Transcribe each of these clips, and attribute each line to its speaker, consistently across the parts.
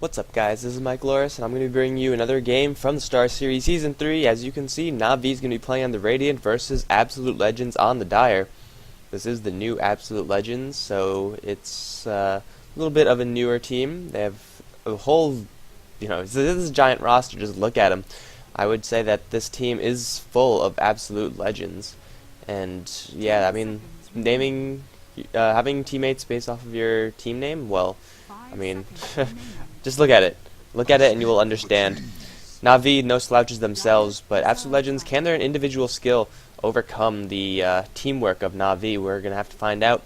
Speaker 1: What's up guys, this is Mike Loris, and I'm going to be bringing you another game from the Starseries Season 3. As you can see, Na'Vi is going to be playing on the Radiant versus Absolute Legends on the Dire. This is the new Absolute Legends, so it's a little bit of a newer team. They have a whole, this is a giant roster, just look at them. I would say that this team is full of Absolute Legends. And yeah, I mean, having teammates based off of your team name, well, I mean, just look at it. Look at it and you will understand. Na'Vi, no slouches themselves, but Absolute Legends, can their individual skill overcome the teamwork of Na'Vi? We're going to have to find out.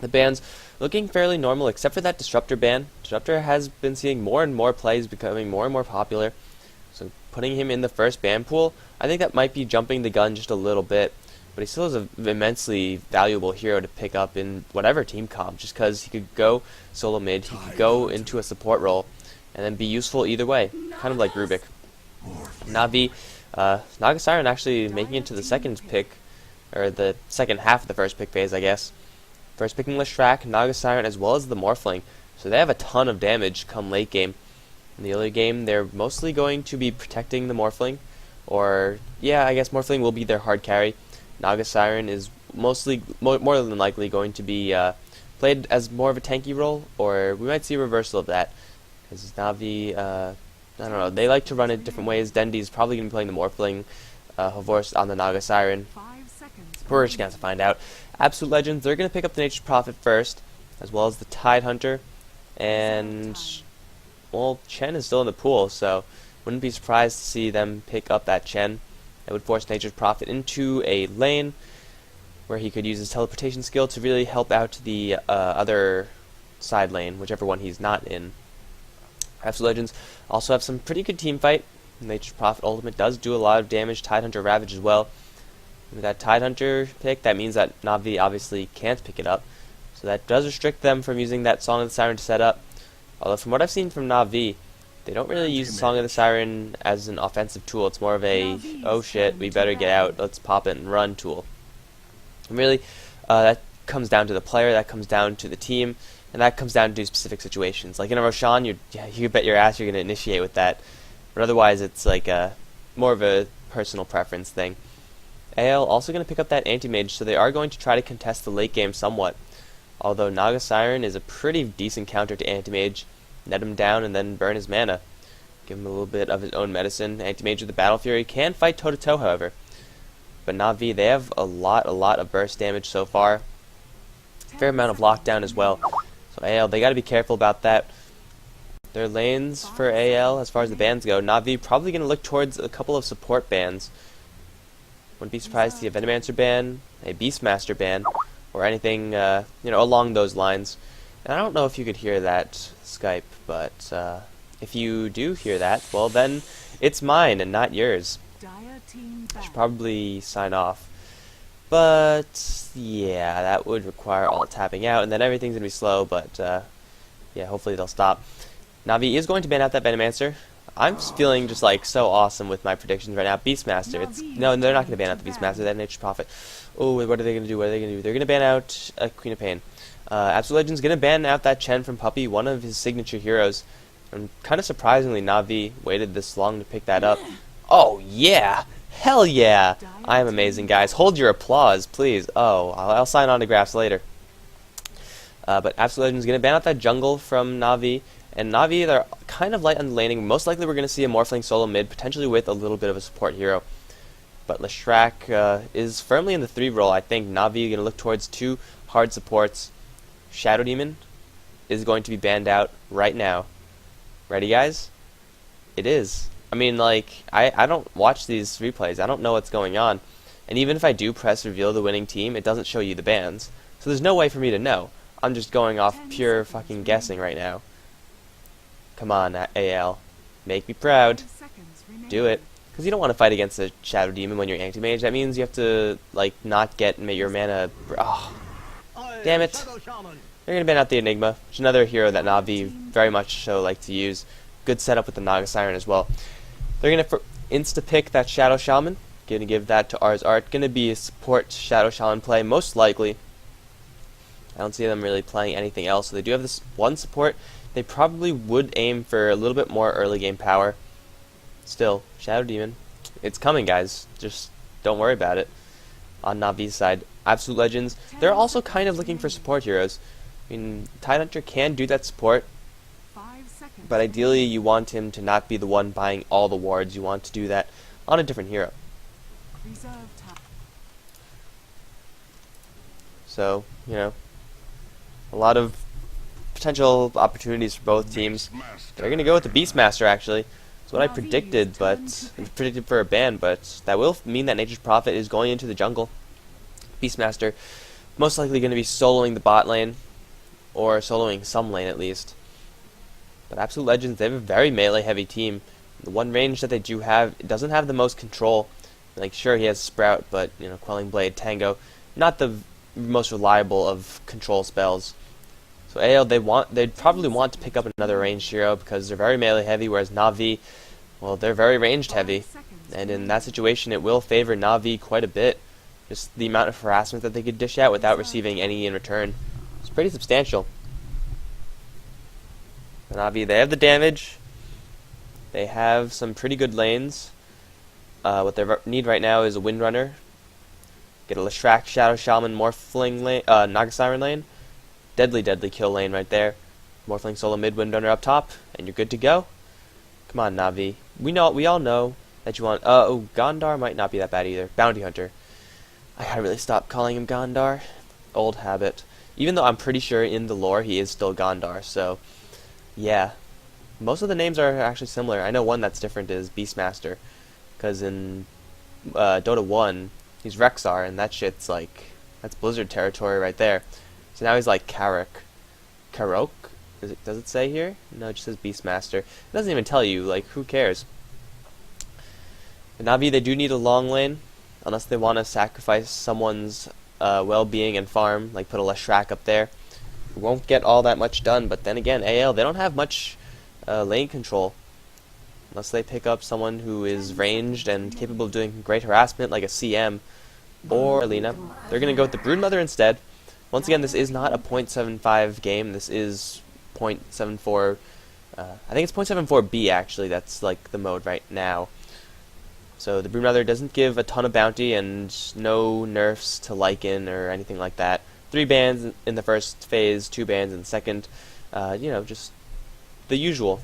Speaker 1: The ban's looking fairly normal, except for that Disruptor ban. Disruptor has been seeing more and more plays, becoming more and more popular. So putting him in the first ban pool, I think that might be jumping the gun just a little bit. But he still is an immensely valuable hero to pick up in whatever team comp, just because he could go solo mid, he could go into a support role, and then be useful either way, kind of like Rubik. Na'Vi, Naga Siren actually making it to the second pick, or the second half of the first pick phase, I guess. First picking Leshrac, Naga Siren, as well as the Morphling, so they have a ton of damage come late game. In the early game, they're mostly going to be protecting the Morphling, or, yeah, I guess Morphling will be their hard carry. Naga Siren is mostly, more than likely, going to be played as more of a tanky role, or we might see a reversal of that. Because Na'Vi, I don't know, they like to run it different ways. Dendi's probably going to be playing the Morphling, Havorst on the Naga Siren. We're just going to have to find out. Absolute Legends, they're going to pick up the Nature's Prophet first, as well as the Tide Hunter. And, well, Chen is still in the pool, so wouldn't be surprised to see them pick up that Chen. It would force Nature's Prophet into a lane where he could use his teleportation skill to really help out the other side lane, whichever one he's not in. Absolute Legends also have some pretty good team fight. Nature's Prophet Ultimate does do a lot of damage. Tide Hunter Ravage as well. With that Tide Hunter pick, that means that Na'Vi obviously can't pick it up. So that does restrict them from using that Song of the Siren to set up. Although from what I've seen from Na'Vi, they don't really use Song of the Siren as an offensive tool. It's more of a, oh shit, we better get out, let's pop it and run tool. And really, that comes down to the player, that comes down to the team, and that comes down to specific situations. Like in a Roshan, you bet your ass you're going to initiate with that. But otherwise, it's like more of a personal preference thing. AL also going to pick up that anti-mage, so they are going to try to contest the late game somewhat. Although Naga Siren is a pretty decent counter to anti-mage. Net him down and then burn his mana. Give him a little bit of his own medicine. Anti-Mage with the Battle Fury can fight toe-to-toe, however. But Na'Vi, they have a lot of burst damage so far. Fair amount of lockdown as well. So AL, they got to be careful about that. Their lanes for AL, as far as the bans go, Na'Vi probably going to look towards a couple of support bans. Wouldn't be surprised to see a Venomancer ban, a Beastmaster ban, or anything along those lines. And I don't know if you could hear that Skype, but if you do hear that, well then it's mine and not yours. I should probably sign off. But yeah, that would require all tapping out, and then everything's gonna be slow, but yeah, hopefully they'll stop. Na'Vi is going to ban out that Venomancer. I'm feeling just like so awesome with my predictions right now. Beastmaster, no, they're not gonna ban out the Beastmaster, that Nature's Prophet. Oh, what are they gonna do? What are they gonna do? They're gonna ban out Queen of Pain. Absolute Legends gonna ban out that Chen from Puppey, one of his signature heroes. And kind of surprisingly, Na'Vi waited this long to pick that up. Oh yeah! Hell yeah! I am amazing, guys. Hold your applause, please. Oh, I'll sign autographs later. But Absolute Legends gonna ban out that jungle from Na'Vi. And Na'Vi, they're kind of light on the laning. Most likely we're gonna see a Morphling solo mid, potentially with a little bit of a support hero. But Leshrac is firmly in the 3 role. I think Na'Vi gonna look towards 2 hard supports. Shadow Demon is going to be banned out right now. Ready, guys? It is. I mean, like, I don't watch these replays. I don't know what's going on. And even if I do press reveal the winning team, it doesn't show you the bans. So there's no way for me to know. I'm just going off pure fucking guessing right now. Come on, AL. Make me proud. Do it. Because you don't want to fight against a Shadow Demon when you're anti-mage. That means you have to, like, not get your mana... Oh. Damn it. They're going to ban out the Enigma, which is another hero that Na'Vi very much so like to use. Good setup with the Naga Siren as well. They're going to insta-pick that Shadow Shaman. Going to give that to Ars Art. Going to be a support Shadow Shaman play, most likely. I don't see them really playing anything else. So they do have this one support they probably would aim for a little bit more early game power. Still, Shadow Demon, it's coming, guys. Just don't worry about it. On Navi's side, Absolute Legends, they're also kind of looking for support heroes. I mean, Tidehunter can do that support, but ideally you want him to not be the one buying all the wards. You want to do that on a different hero. So, you know, a lot of potential opportunities for both teams. They're going to go with the Beastmaster, actually. That's what I predicted, but predicted for a ban, but that will mean that Nature's Prophet is going into the jungle. Beastmaster most likely going to be soloing the bot lane, or soloing some lane at least. But Absolute Legends, they have a very melee-heavy team. The one range that they do have, it doesn't have the most control. Like, sure, he has Sprout, but, you know, Quelling Blade, Tango, not the most reliable of control spells. So AL, they'd probably want to pick up another ranged hero because they're very melee heavy, whereas Na'Vi, well, they're very ranged heavy. And in that situation, it will favor Na'Vi quite a bit. Just the amount of harassment that they could dish out without receiving any in return. It's pretty substantial. The Na'Vi, they have the damage. They have some pretty good lanes. What they need right now is a Windrunner. Get a Leshrac, Shadow Shaman, Morphling lane, Naga Siren lane. Deadly kill lane right there. Morphling solo mid, Windrunner up top, and you're good to go. Come on, Na'Vi. We all know that you want. Oh, Gondar might not be that bad either. Bounty Hunter. I gotta really stop calling him Gondar. Old habit. Even though I'm pretty sure in the lore he is still Gondar. So, yeah. Most of the names are actually similar. I know one that's different is Beastmaster, because in Dota 1 he's Rexar, and that shit's like, that's Blizzard territory right there. So now he's like Karok. Does it say here? No, it just says Beastmaster. It doesn't even tell you, like, who cares? The Na'Vi, they do need a long lane, unless they want to sacrifice someone's well-being and farm, like put a Leshrac up there. Won't get all that much done, but then again, AL, they don't have much lane control. Unless they pick up someone who is ranged and capable of doing great harassment, like a CM or Alina. They're going to go with the Broodmother instead. Once again, this is not a .75 game. This is .74. I think it's .74B actually. That's like the mode right now. So the Broodmother doesn't give a ton of bounty and no nerfs to Lycan or anything like that. 3 bans in the first phase, 2 bans in the second. You know, just the usual.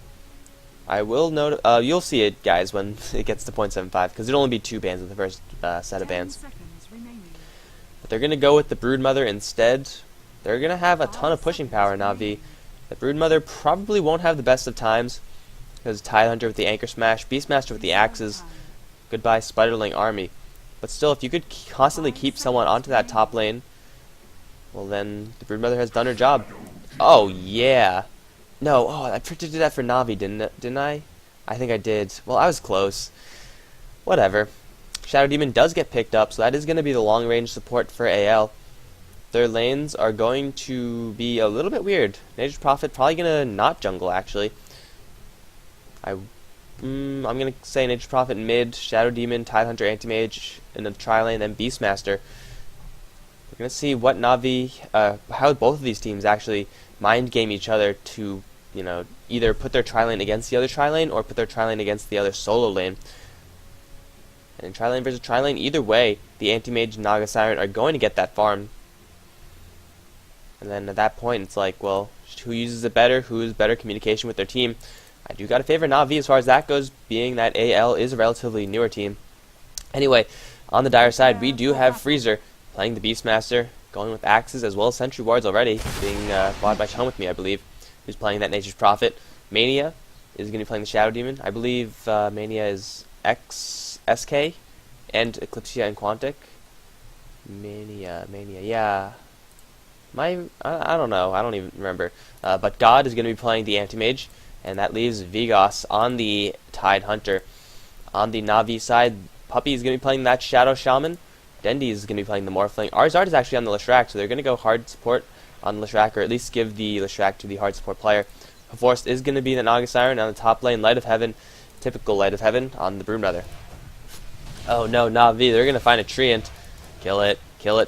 Speaker 1: I will note. You'll see it, guys, when it gets to .75, because it'll only be 2 bans in the first set of bans. But they're gonna go with the Broodmother instead. They're gonna have a ton of pushing power, Na'Vi. The Broodmother probably won't have the best of times, because Tidehunter with the Anchor Smash, Beastmaster with the axes. Goodbye, Spiderling army. But still, if you could constantly keep someone onto that top lane, well then the Broodmother has done her job. Oh yeah. No, oh, I predicted that for Na'Vi, didn't I? I think I did. Well, I was close. Whatever. Shadow Demon does get picked up, so that is going to be the long-range support for AL. Their lanes are going to be a little bit weird. Nature's Prophet probably going to not jungle, actually. I'm going to say Nature's Prophet mid, Shadow Demon, Tidehunter, Anti-Mage in the tri-lane, then Beastmaster. We're going to see what Na'Vi, how both of these teams actually mind game each other to, you know, either put their tri-lane against the other tri-lane or put their tri-lane against the other solo lane. And in tri-lane versus tri-lane, either way, the Anti-Mage and Naga Siren are going to get that farm. And then at that point, it's like, well, who uses it better? Who has better communication with their team? I do got to favor Na'Vi as far as that goes, being that AL is a relatively newer team. Anyway, on the Dire side, we do have Freezer playing the Beastmaster, going with axes as well as sentry wards already, being bought by Chum with me, I believe, who's playing that Nature's Prophet. Mania is going to be playing the Shadow Demon. I believe Mania is SK and Eclipsia and Quantic. Mania, yeah. I don't know, I don't even remember. But God is going to be playing the Anti-Mage, and that leaves Vigos on the Tidehunter. On the Na'Vi side, Puppy is going to be playing that Shadow Shaman. Dendi is going to be playing the Morphling. Arzard is actually on the Leshrac, so they're going to go hard support on the Leshrac, or at least give the Leshrac to the hard support player. Force is going to be the Naga Siren on the top lane. Light of Heaven, typical Light of Heaven on the Broodmother. Oh no, Na'Vi, they're going to find a Treant. Kill it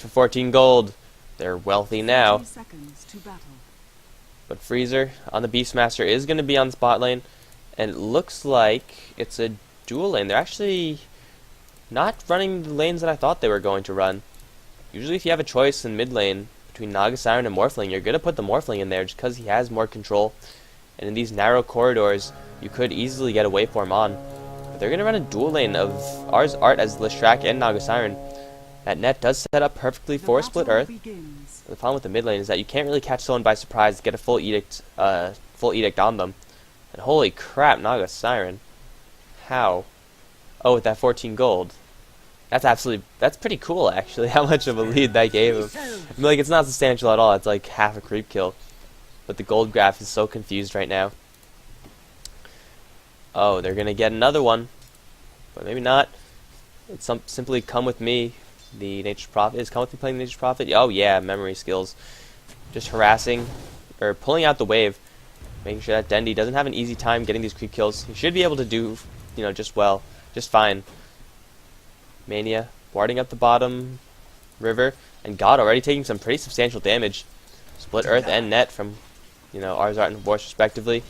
Speaker 1: for 14 gold. They're wealthy now. But Freezer on the Beastmaster is going to be on the spot lane, and it looks like it's a dual lane. They're actually not running the lanes that I thought they were going to run. Usually if you have a choice in mid lane between Naga Siren and Morphling, you're going to put the Morphling in there just because he has more control. And in these narrow corridors, you could easily get a waveform on. But they're going to run a dual lane of Ars Art as Leshrac and Naga Siren. That net does set up perfectly for Split Earth. The problem with the mid lane is that you can't really catch someone by surprise, get a full edict on them. And holy crap, Naga Siren. How? Oh, with that 14 gold. That's pretty cool actually, how much of a lead that gave him. I mean, like, it's not substantial at all, it's like half a creep kill. But the gold graph is so confused right now. Oh, they're gonna get another one. But maybe not. It's simply Come With Me. The Nature's Prophet is Come With Me playing the Nature's Prophet. Oh yeah, memory skills. Just harassing, or pulling out the wave. Making sure that Dendi doesn't have an easy time getting these creep kills. He should be able to do, just fine. Mania warding up the bottom river, and God already taking some pretty substantial damage. Split Earth and net from, Ars Art and Vorce respectively.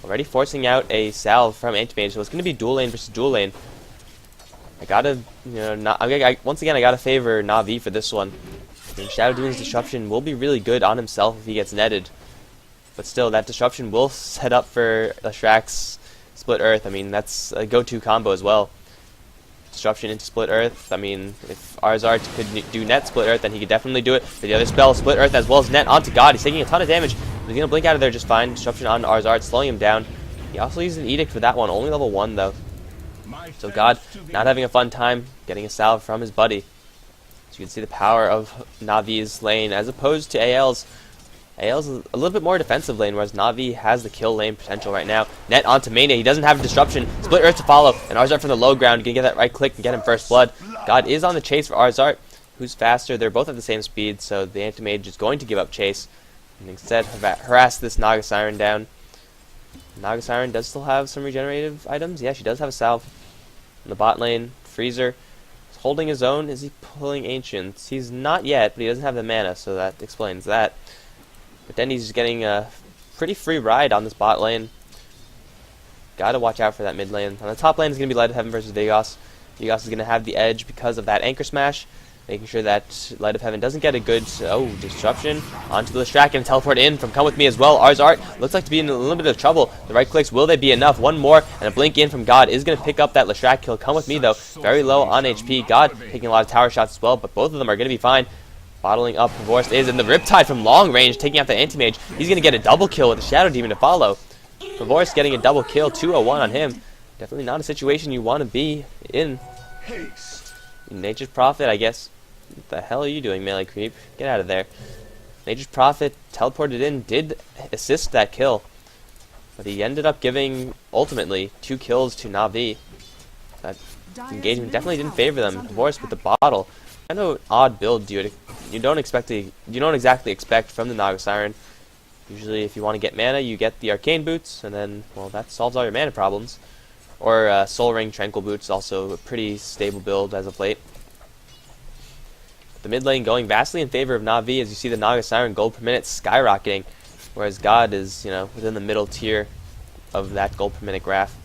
Speaker 1: Already forcing out a salve from Anti-Mage, so it's going to be dual lane versus dual lane. I gotta, once again, I gotta favor Na'Vi for this one. And Shadow Demon's Disruption will be really good on himself if he gets netted. But still, that Disruption will set up for Leshrac's Split Earth. I mean, that's a go-to combo as well. Disruption into Split Earth. I mean, if Arzard could do net Split Earth, then he could definitely do it. For the other spell, Split Earth as well as net onto God. He's taking a ton of damage. But he's going to blink out of there just fine. Disruption on Arzard, slowing him down. He also used an Edict for that one. Only level 1, though. So God, not having a fun time, getting a salve from his buddy. So you can see the power of Navi's lane as opposed to AL's. AL's a little bit more defensive lane, whereas Na'Vi has the kill lane potential right now. Net onto Mania. He doesn't have Disruption. Split Earth to follow. And Arzart from the low ground. Gonna get that right click and get him first blood. God is on the chase for Arzart. Who's faster? They're both at the same speed, so the Anti-Mage is going to give up chase. And instead harass this Naga Siren down. Naga Siren does still have some regenerative items. Yeah, she does have a salve. In the bot lane, Freezer is holding his own. Is he pulling Ancients? He's not yet, but he doesn't have the mana, so that explains that. But then he's getting a pretty free ride on this bot lane. Gotta watch out for that mid lane. On the top lane is going to be Light of Heaven versus Vegas. Vegas is going to have the edge because of that Anchor Smash. Making sure that Light of Heaven doesn't get a good, disruption onto the Leshrac and teleport in from Come With Me as well. Arzart looks like to be in a little bit of trouble. The right clicks, will they be enough? One more, and a blink in from God is going to pick up that Leshrac kill. Come With Me, though, very low on HP. God taking a lot of tower shots as well, but both of them are going to be fine. Bottling up Vorce is in the Riptide from long range, taking out the Anti-Mage. He's going to get a double kill with the Shadow Demon to follow. Vorce getting a double kill, 201 on him. Definitely not a situation you want to be in. Nature's Prophet, I guess. What the hell are you doing, melee creep? Get out of there. Nature's Prophet teleported in, did assist that kill. But he ended up giving, ultimately, 2 kills to Na'Vi. That engagement definitely didn't favor them. Vorce with the bottle. Kind of an odd build you don't exactly expect from the Naga Siren. Usually if you want to get mana, you get the Arcane Boots, and then, well, that solves all your mana problems. Or Soul Ring Tranquil Boots, also a pretty stable build as of late. The mid lane going vastly in favor of Na'Vi as you see the Naga Siren gold per minute skyrocketing, whereas God is, within the middle tier of that gold per minute graph.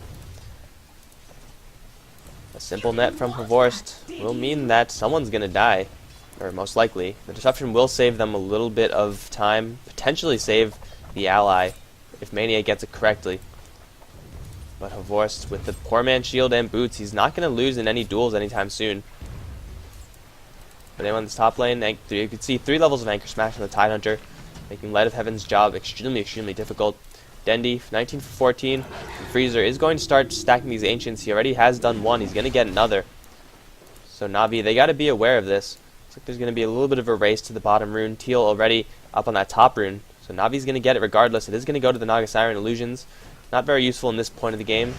Speaker 1: A simple net from Havorst will mean that someone's going to die, or most likely. The disruption will save them a little bit of time, potentially save the ally if Mania gets it correctly. But Havorst with the poor man shield and boots, he's not going to lose in any duels anytime soon. But anyone in this top lane, you can see 3 levels of Anchor Smash on the Tidehunter, making Light of Heaven's job extremely difficult. Dendi, 19 for 14. And Freezer is going to start stacking these Ancients. He already has done one. He's going to get another. So Na'Vi, they got to be aware of this. Looks like there's going to be a little bit of a race to the bottom rune. Teal already up on that top rune. So Na'Vi's going to get it regardless. It is going to go to the Naga Siren Illusions. Not very useful in this point of the game.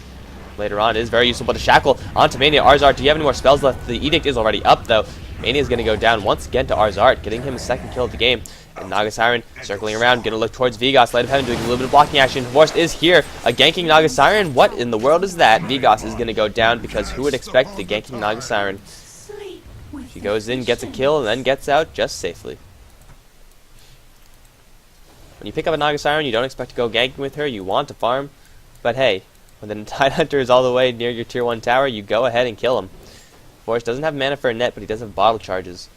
Speaker 1: Later on, it is very useful. But a Shackle onto Mania. Arzart, do you have any more spells left? The Edict is already up, though. Mania is going to go down once again to Arzart, getting him a second kill of the game. And Naga Siren circling around, going to look towards Vegas. Light of Heaven doing a little bit of blocking action. Vorst is here, a ganking Naga Siren. What in the world is that? Vegas is going to go down because who would expect the ganking Naga Siren? She goes in, gets a kill, and then gets out just safely. When you pick up a Naga Siren, you don't expect to go ganking with her, you want to farm. But hey, when the Tidehunter is all the way near your tier 1 tower, you go ahead and kill him. Force doesn't have mana for a net, but he does have bottle charges.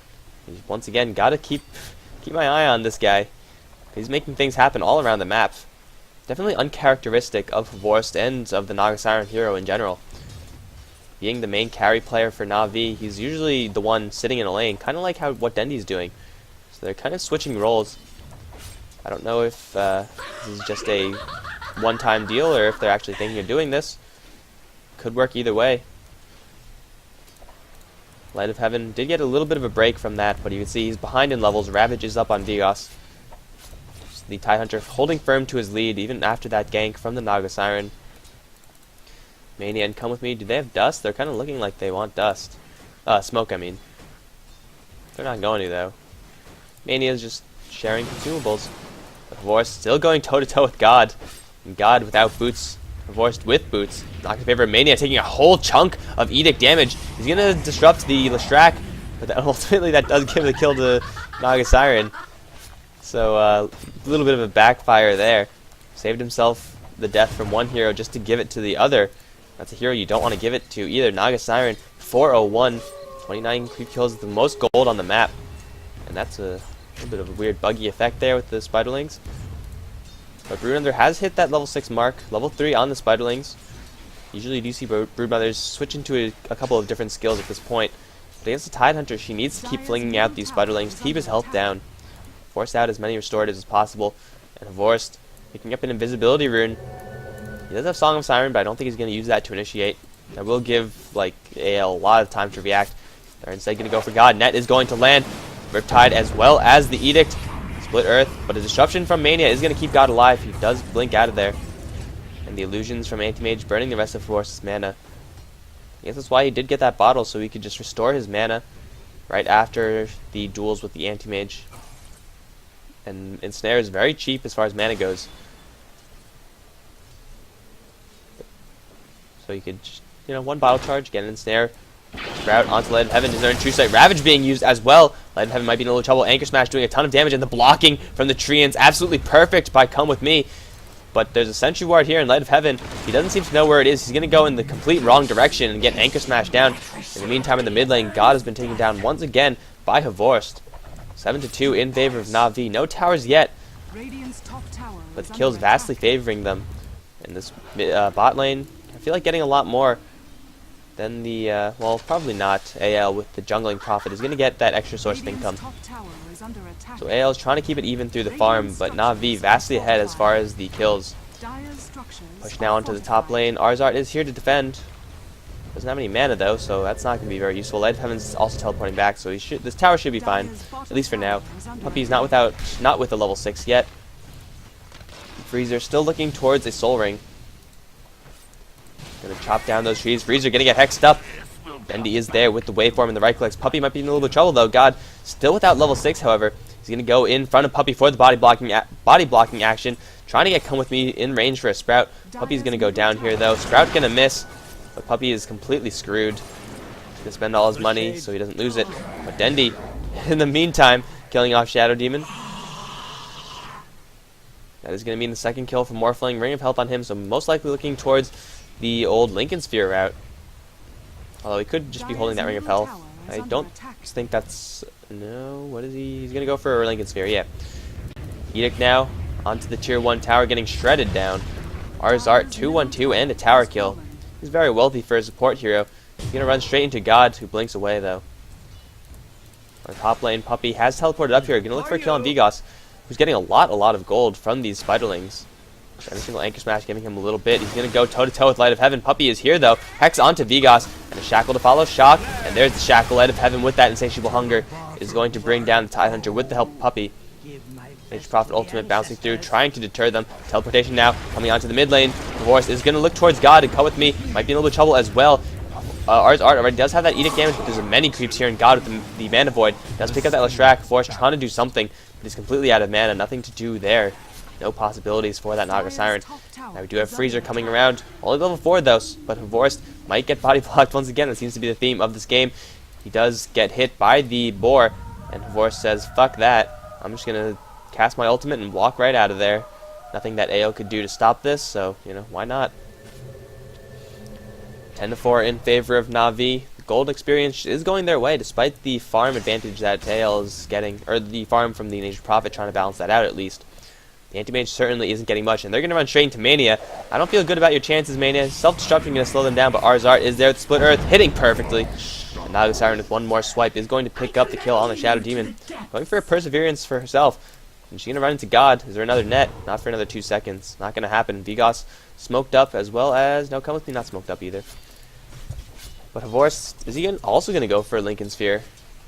Speaker 1: Once again, gotta keep my eye on this guy. He's making things happen all around the map. Definitely uncharacteristic of Vorst and of the Naga Siren hero in general. Being the main carry player for Na'Vi, he's usually the one sitting in a lane, kind of like what Dendi's doing. So they're kind of switching roles. I don't know if this is just a one-time deal or if they're actually thinking of doing this. Could work either way. Light of Heaven did get a little bit of a break from that, but you can see he's behind in levels. Ravage is up on Vigos. The Tidehunter holding firm to his lead even after that gank from the Naga Siren. Mania and Come With Me, do they have dust? They're kind of looking like they want dust. Smoke, I mean. They're not going to, though. Mania's just sharing consumables. Vorst still going toe-to-toe with God. And God without boots. Vorst with boots. Not in favor of Mania, taking a whole chunk of Edict damage. He's going to disrupt the Lestrak, but ultimately that does give the kill to Naga Siren. So, a little bit of a backfire there. Saved himself the death from one hero just to give it to the other. That's a hero you don't want to give it to either. Naga Siren, 401. 29 creep kills, the most gold on the map. And that's a little bit of a weird buggy effect there with the Spiderlings. But Broodmother has hit that level 6 mark. Level 3 on the Spiderlings. Usually you do see Broodmothers switch into a couple of different skills at this point. But against the Tidehunter, she needs to keep flinging out these Spiderlings to keep his health down. Force out as many restoratives as possible. And Vorst picking up an invisibility rune. He does have Song of Siren, but I don't think he's going to use that to initiate. I will give like AL a lot of time to react. They're instead going to go for God. Net is going to land. Riptide as well as the Edict. Split Earth, but a disruption from Mania is going to keep God alive. He does blink out of there. And the illusions from Anti-Mage burning the rest of Force's mana. I guess that's why he did get that bottle, so he could just restore his mana right after the duels with the Anti-Mage. And Ensnare is very cheap as far as mana goes. So you could, one bottle charge, get an Ensnare, Sprout onto Light of Heaven, his own True Sight. Ravage being used as well. Light of Heaven might be in a little trouble. Anchor Smash doing a ton of damage, and the blocking from the Treants absolutely perfect by Come With Me. But there's a Sentry Ward here in Light of Heaven. He doesn't seem to know where it is. He's going to go in the complete wrong direction and get Anchor Smash down. In the meantime, in the mid lane, God has been taken down once again by Havorst. 7-2 in favor of Na'Vi. No towers yet, but the kills vastly favoring them. In this bot lane, I feel like getting a lot more than the, well, probably not. AL with the jungling Prophet is going to get that extra source of income. So AL is trying to keep it even through the farm, but Na'Vi vastly ahead as far as the kills. Push now onto the top lane. Arzart is here to defend. Doesn't have any mana though, so that's not going to be very useful. Light of Heaven's also teleporting back, so this tower should be fine, at least for now. Puppy's not with a level 6 yet. Freezer still looking towards a Soul Ring. Gonna chop down those trees. Freezer gonna get hexed up. Bendy is there with the waveform and the right clicks. Puppy might be in a little bit of trouble though. God still without level 6, however. He's gonna go in front of Puppy for the body blocking action, trying to get Come With Me in range for a Sprout. Puppy's gonna go down here though. Sprout gonna miss, but Puppy is completely screwed. He's gonna spend all his money so he doesn't lose it. But Dendy, in the meantime, killing off Shadow Demon. That is going to mean the second kill for Morphling. Ring of Health on him, so most likely looking towards the old Lincoln Sphere route. Although he could just be holding that Ring of Health. I don't think that's... No, what is he? He's going to go for a Lincoln Sphere, yeah. Edict now onto the tier 1 tower, getting shredded down. Arzart 2-1-2 and a tower kill. He's very wealthy for a support hero. He's going to run straight into God, who blinks away though. On the top lane, Puppy has teleported up here. Going to look for a kill on Vigos, who's getting a lot of gold from these Spiderlings. Every single Anchor Smash giving him a little bit. He's going to go toe-to-toe with Light of Heaven. Puppy is here, though. Hex onto Vigos, and a Shackle to follow. Shock, and there's the Shackle. Light of Heaven with that Insatiable Hunger is going to bring down the Tidehunter with the help of Puppy. Mage Prophet Ultimate bouncing through, trying to deter them. Teleportation now, coming onto the mid lane. Divorce is going to look towards God and Come With Me. Might be in a little bit of trouble as well. Art already does have that Edict damage, but there's many creeps here in God with the Mana Void. Does pick up that Lestrak. Force trying to do something, but he's completely out of mana. Nothing to do there. No possibilities for that Naga Siren. Now we do have Freezer coming around. Only level 4 though, but Havorst might get body blocked once again. That seems to be the theme of this game. He does get hit by the boar, and Havorst says, fuck that. I'm just going to cast my ultimate and walk right out of there. Nothing that AO could do to stop this, so, you know, why not? 10-4 in favor of Na'Vi. Gold experience is going their way, despite the farm advantage that AL is getting, or the farm from the Nature's Prophet trying to balance that out at least. The Anti-Mage certainly isn't getting much, and they're going to run straight into Mania. I don't feel good about your chances, Mania. Self-destruction going to slow them down, but Arzart is there with Split Earth, hitting perfectly. And now the Siren with one more swipe is going to pick up the kill on the Shadow Demon. Going for a Perseverance for herself. And she's going to run into God. Is there another net? Not for another 2 seconds. Not going to happen. Vigos smoked up as well as... No, come with me, not smoked up either. But Havorst, is he also going to go for Lincoln Sphere?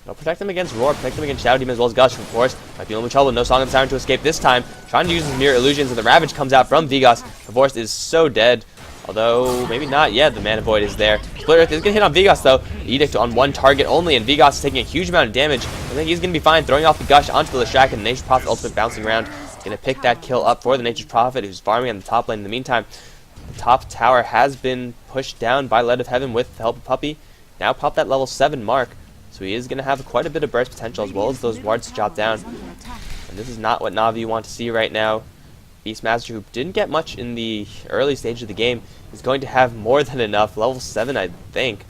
Speaker 1: No, protect him against Roar, protect him against Shadow Demon as well as Gush. Havorst might be in a little trouble. No Song of the Siren to escape this time. Trying to use his Mirror Illusions, and the Ravage comes out from Vigos. Havorst is so dead. Although, maybe not yet. The Mana Void is there. Split Earth is going to hit on Vigos, though. Edict on one target only, and Vigos is taking a huge amount of damage. I think he's going to be fine, throwing off the Gush onto the Leshrac, and the Nature's Prophet ultimate bouncing around. Going to pick that kill up for the Nature's Prophet, who's farming on the top lane in the meantime. The top tower has been pushed down by Light of Heaven with the help of Puppey. Now pop that level 7 mark. So he is going to have quite a bit of burst potential as well as those wards to drop down. And this is not what Na'Vi want to see right now. Beastmaster, who didn't get much in the early stage of the game, is going to have more than enough. Level 7, I think,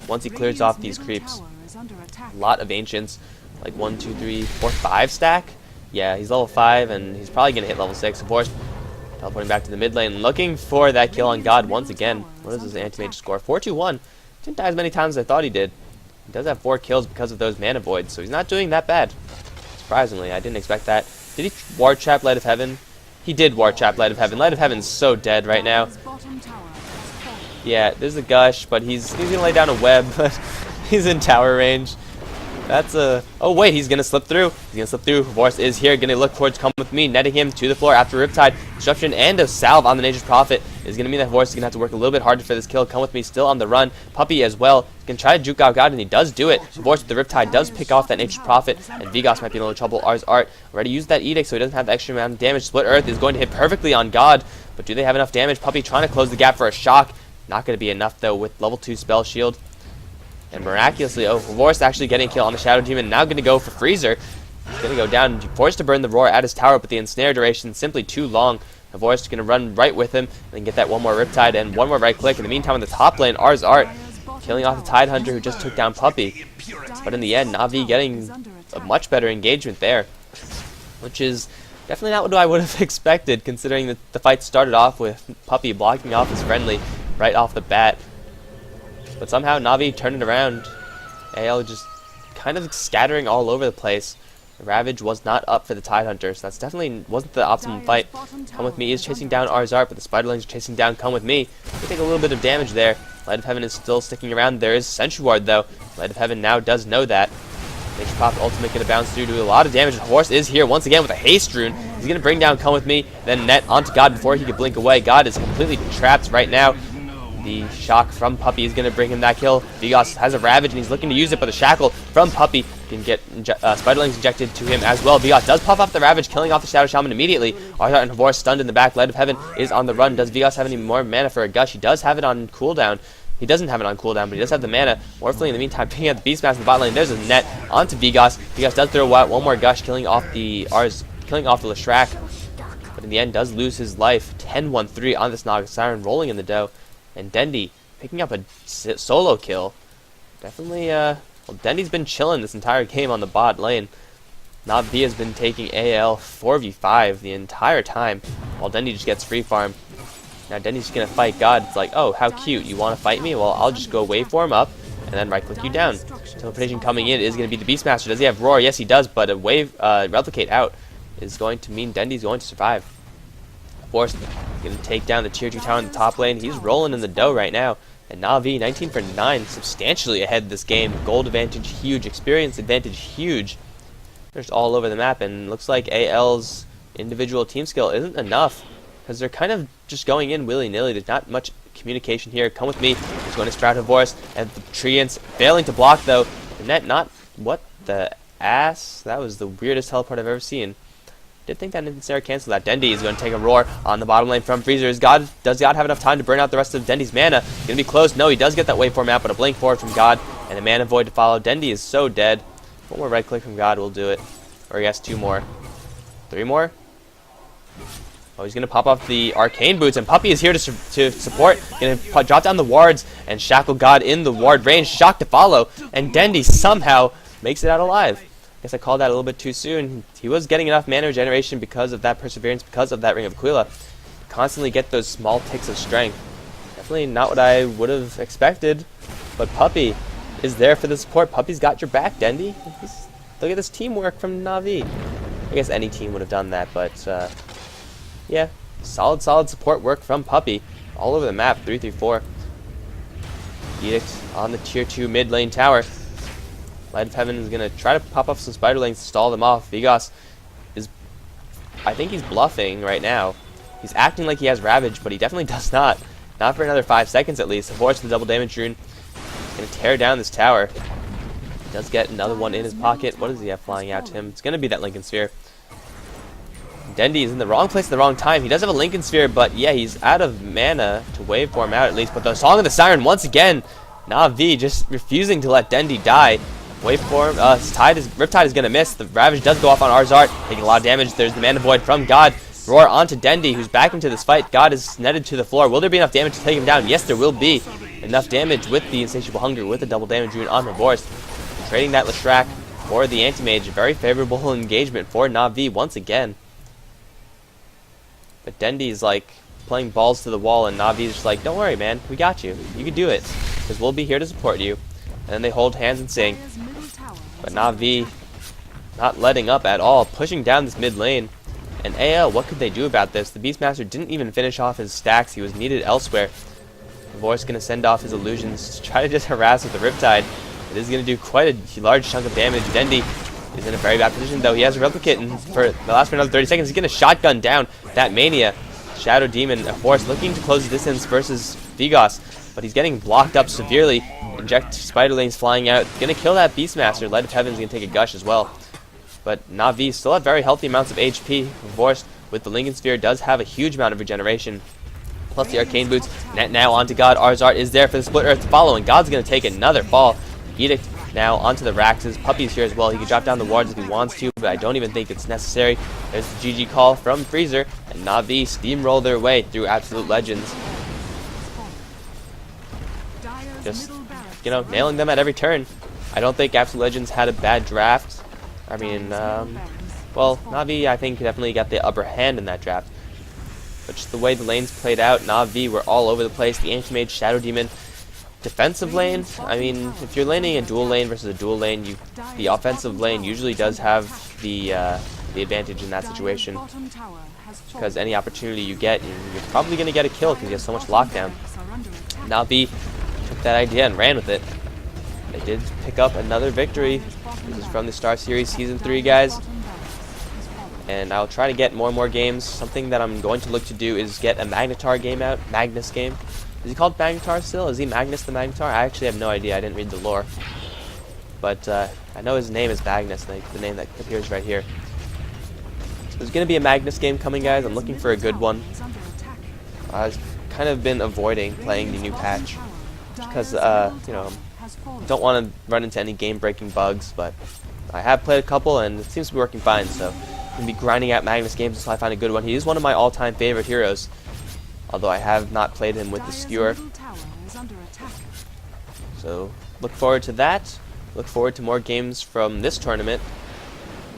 Speaker 1: once he clears off these creeps. A lot of Ancients, like 1, 2, 3, 4, 5 stack. Yeah, he's level 5, and he's probably going to hit level 6. Of course, teleporting back to the mid lane, looking for that kill on God once again. What is his anti-mage score? 4-2-1. Didn't die as many times as I thought he did. He does have 4 kills because of those mana voids, so he's not doing that bad. Surprisingly, I didn't expect that. Did he ward trap Light of Heaven? He did ward trap Light of Heaven. Light of Heaven's so dead right now. Yeah, there's a Gush, but he's gonna lay down a web, but he's in tower range. That's a... Oh wait, he's gonna slip through. He's gonna slip through. Havorst is here, gonna look towards Come With Me, netting him to the floor after Riptide. Disruption and a salve on the Nature's Prophet is gonna mean that Havorst is gonna have to work a little bit harder for this kill. Come With Me still on the run. Puppey as well. He's gonna try to juke out God, and he does do it. Havorst with the Riptide does pick off that Nature's Prophet, and Vigos might be in a little trouble. Arzart already used that Edict, so he doesn't have the extra amount of damage. Split Earth is going to hit perfectly on God, but do they have enough damage? Puppey trying to close the gap for a shock. Not gonna be enough though with level 2 spell shield. And miraculously, Havorst actually getting a kill on the Shadow Demon. Now going to go for Freezer. He's going to go down, forced to burn the Roar at his tower, but the ensnare duration simply too long. Havorst going to run right with him and then get that one more Riptide and one more right click. In the meantime, in the top lane, Arzart killing off the Tidehunter who just took down Puppey. But in the end, Na'Vi getting a much better engagement there, which is definitely not what I would have expected, considering that the fight started off with Puppey blocking off his friendly right off the bat. But somehow Na'Vi turned it around. AL just kind of scattering all over the place. The Ravage was not up for the Tidehunter, so that's definitely wasn't the optimum fight. Come With Me is chasing down Arzart, but the Spiderlings are chasing down Come With Me. They take a little bit of damage there. Light of Heaven is still sticking around. There is Sentry Ward though. Light of Heaven now does know that. Nature's Prophet ultimate going to bounce through, do a lot of damage. Havorst is here once again with a haste rune. He's going to bring down Come With Me, then net onto God before he can blink away. God is completely trapped right now. The shock from Puppey is going to bring him that kill. Vigos has a Ravage and he's looking to use it, but the shackle from Puppey can get Spiderlings injected to him as well. Vigos does puff off the Ravage, killing off the Shadow Shaman immediately. Arzart and Havorst stunned in the back. Light of Heaven is on the run. Does Vigos have any more mana for a Gush? He does have it on cooldown. He doesn't have it on cooldown, but he does have the mana. Morphling in the meantime, picking up the Beastmaster in the bot lane. There's a net onto Vigos. Vigos does throw out one more Gush, killing off the Leshrac. But in the end, does lose his life. 10-1-3 on this Naga Siren, rolling in the dough. And Dendi picking up a solo kill. Definitely, well, Dendi's been chilling this entire game on the bot lane. Na'Vi has been taking AL 4v5 the entire time, while Dendi just gets free farm. Now Dendi's just going to fight God. It's like, oh, how cute. You want to fight me? Well, I'll just go waveform up, and then right-click you down. Teleportation coming in is going to be the Beastmaster. Does he have Roar? Yes, he does, but a wave replicate out is going to mean Dendi's going to survive. Force going to take down the tier 2 tower in the top lane. He's rolling in the dough right now. And Na'Vi 19 for 9, substantially ahead this game. Gold advantage huge, experience advantage huge. They're just all over the map, and looks like AL's individual team skill isn't enough, because they're kind of just going in willy-nilly. There's not much communication here. Come With Me. He's going to Sprout Havorst, and the Treants failing to block though. The net not... What the ass? That was the weirdest teleport I've ever seen. Did think that Ensnare canceled that. Dendi is going to take a Roar on the bottom lane from Freezer. Does God have enough time to burn out the rest of Dendi's mana? Going to be close. No, he does get that waveform out, but a blink forward from God and a mana void to follow. Dendi is so dead. One more right click from God will do it. Or yes, 2 more. 3 more. Oh, he's going to pop off the arcane boots, and Puppey is here to support. Going to drop down the wards, and Shackle God in the ward range. Shock to follow, and Dendy somehow makes it out alive. I guess I called that a little bit too soon. He was getting enough mana regeneration because of that perseverance, because of that Ring of Aquila. Constantly get those small ticks of strength. Definitely not what I would have expected, but Puppey is there for the support. Puppey's got your back, Dendy. Look at this teamwork from Na'Vi. I guess any team would have done that, but yeah, solid support work from Puppey. All over the map, 3-3-4. Edict on the tier 2 mid lane tower. Light of Heaven is going to try to pop off some spider lanes to stall them off. Vigos is, I think he's bluffing right now. He's acting like he has Ravage, but he definitely does not. Not for another 5 seconds at least. Force the double damage rune. Going to tear down this tower. Does get another one in his pocket. What does he have flying out to him? It's going to be that Lincoln Sphere. Dendy is in the wrong place at the wrong time. He does have a Lincoln Sphere, but yeah, he's out of mana to waveform out at least. But the Song of the Siren, once again, Na'Vi just refusing to let Dendy die. Waveform, Riptide is going to miss. The Ravage does go off on Arzart, taking a lot of damage. There's the Mana Void from God. Roar onto Dendy, who's back into this fight. God is netted to the floor. Will there be enough damage to take him down? Yes, there will be enough damage with the Insatiable Hunger, with the double damage rune on Revorce. Trading that Leshrac for the Anti-Mage. Very favorable engagement for Na'Vi once again. But Dendy's like playing balls to the wall, and Na'Vi's just like, don't worry, man. We got you. You can do it. Because we'll be here to support you. And then they hold hands and sing. But Na'Vi not letting up at all. Pushing down this mid lane. And AL, what could they do about this? The Beastmaster didn't even finish off his stacks. He was needed elsewhere. Revorce going to send off his illusions to try to just harass with the Riptide. It is going to do quite a large chunk of damage. Dendy is in a very bad position, though. He has a Replicate, and for the last for another 30 seconds, he's going to shotgun down that Mania. Shadow Demon, of course, looking to close the distance versus Vigos, but he's getting blocked up severely. Inject Spider Lanes flying out. Going to kill that Beastmaster. Light of Heaven's going to take a gush as well. But Na'Vi still have very healthy amounts of HP. Revorce with the Lincoln Sphere does have a huge amount of regeneration. Plus the Arcane Boots. Net now onto God. Arzart is there for the Split Earth to follow, and God's going to take another fall. Edict now onto the Raxes. Puppey's here as well. He can drop down the wards if he wants to, but I don't even think it's necessary. There's the GG call from Freezer, and Na'Vi steamroll their way through Absolute Legends. Just, you know, nailing them at every turn. I don't think Absolute Legends had a bad draft. I mean, well, Na'Vi, I think, definitely got the upper hand in that draft. But just the way the lanes played out, Na'Vi were all over the place. The Anti-Mage, Shadow Demon, defensive lane. I mean, if you're laning a dual lane versus a dual lane, the offensive lane usually does have the advantage in that situation. Because any opportunity you get, you're probably going to get a kill because you have so much lockdown. Na'Vi took that idea and ran with it. They did pick up another victory. This is from the Starseries Season 3, guys. And I'll try to get more and more games. Something that I'm going to look to do is get a Magnetar game out. Magnus game. Is he called Magnetar still? Is he Magnus the Magnetar? I actually have no idea. I didn't read the lore. But I know his name is Magnus, the name that appears right here. So there's going to be a Magnus game coming, guys. I'm looking for a good one. I've kind of been avoiding playing the new patch. Because, you know, don't want to run into any game-breaking bugs, but I have played a couple, and it seems to be working fine, so I'm going to be grinding out Magnus games until I find a good one. He is one of my all-time favorite heroes, although I have not played him with the Skewer. So, look forward to that. Look forward to more games from this tournament.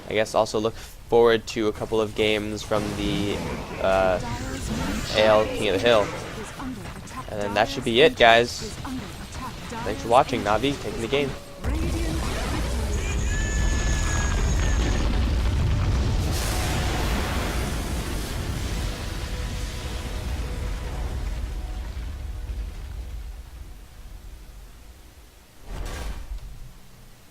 Speaker 1: I guess also look forward to a couple of games from the AL King of the Hill. And then that should be it, guys. Thanks for watching. Na'Vi taking the game.